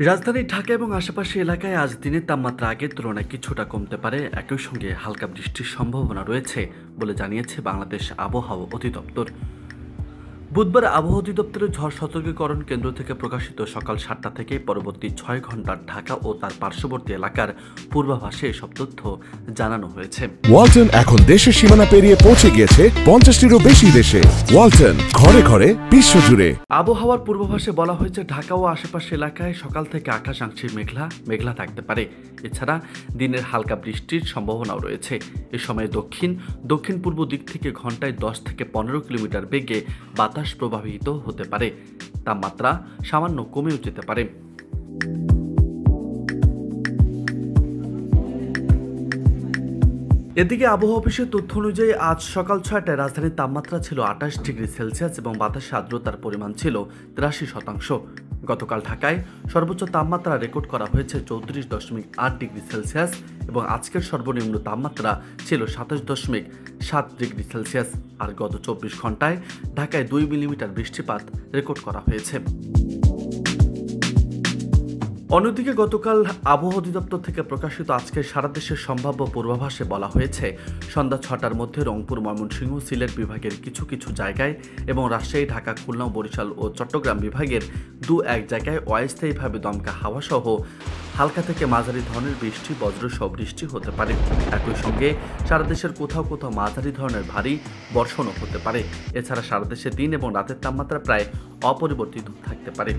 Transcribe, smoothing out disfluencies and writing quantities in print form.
রাজধানী ঢাকা এবং আশেপাশে এলাকায় আজ দিনের তাপমাত্রা আগের তুলনায় কিছুটা কমতে পারে। একই সঙ্গে হালকা বৃষ্টির সম্ভাবনা রয়েছে বলে জানিয়েছে বাংলাদেশ আবহাওয়া অধিদপ্তর। বুধবার আবহাওয়া অধিদপ্তরের ঝড় সতর্কীকরণ কেন্দ্র থেকে প্রকাশিত সকাল 7টা থেকে পরবর্তী 6 ঘন্টার ঢাকা ও তার পার্শ্ববর্তী এলাকার পূর্বাভাসে এসব তথ্য জানানো হয়েছে। ওয়ালটন এখন দেশের সীমানা পেরিয়ে পৌঁছে গিয়েছে 50টিরও বেশি দেশে। ওয়ালটন, ঘরে ঘরে বিশ্বজুড়ে। আবহাওয়ার পূর্বাভাসে বলা হয়েছে ঢাকা ও আশেপাশে এলাকায় সকাল থেকে আকাশ আংশিক মেঘলা থাকতে পারে। এছাড়া দিনের হালকা বৃষ্টির সম্ভাবনাও রয়েছে। এ সময় দক্ষিণ পূর্ব দিক থেকে ঘন্টায় 10 থেকে 15 কিলোমিটার বেগে বাতাস প্রবাহিত হতে পারে। তাপমাত্রা সামান্য কমেও যেতে পারে। এদিকে আবহাওয়া অফিসের তথ্য অনুযায়ী আজ সকাল 6টায় রাজধানীর তাপমাত্রা ছিল 28 ডিগ্রি সেলসিয়াস এবং বাতাসে আর্দ্রতার পরিমাণ ছিল 83%। গতকাল ঢাকায় সর্বোচ্চ তাপমাত্রা রেকর্ড করা হয়েছে 34.8 ডিগ্রি সেলসিয়াস এবং আজকের সর্বনিম্ন তাপমাত্রা ছিল 27.7 ডিগ্রি সেলসিয়াস। আর গত 24 ঘন্টায় ঢাকায় 2 মিলিমিটার বৃষ্টিপাত রেকর্ড করা হয়েছে। অন্যদিকে গতকাল আবহাওয়া অধিদপ্তর থেকে প্রকাশিত আজকের সারা দেশের সম্ভাব্য পূর্বাভাসে বলা হয়েছে সন্ধ্যা 6টার মধ্যে রংপুর, ময়মনসিংহ, সিলেট বিভাগের কিছু কিছু জায়গায় এবং রাজশাহী, ঢাকা, খুলনা, বরিশাল ও চট্টগ্রাম বিভাগের 2-1 জায়গায় অস্থায়ীভাবে দমকা হাওয়া সহ হালকা থেকে মাঝারি ধরনের বৃষ্টি, বজ্রসহ বৃষ্টি হতে পারে। একই সঙ্গে সারা দেশের কোথাও কোথাও মাঝারি ধরনের ভারী বর্ষণও হতে পারে। এছাড়া সারা দেশে দিন এবং রাতের তাপমাত্রা প্রায় অপরিবর্তিত থাকতে পারে।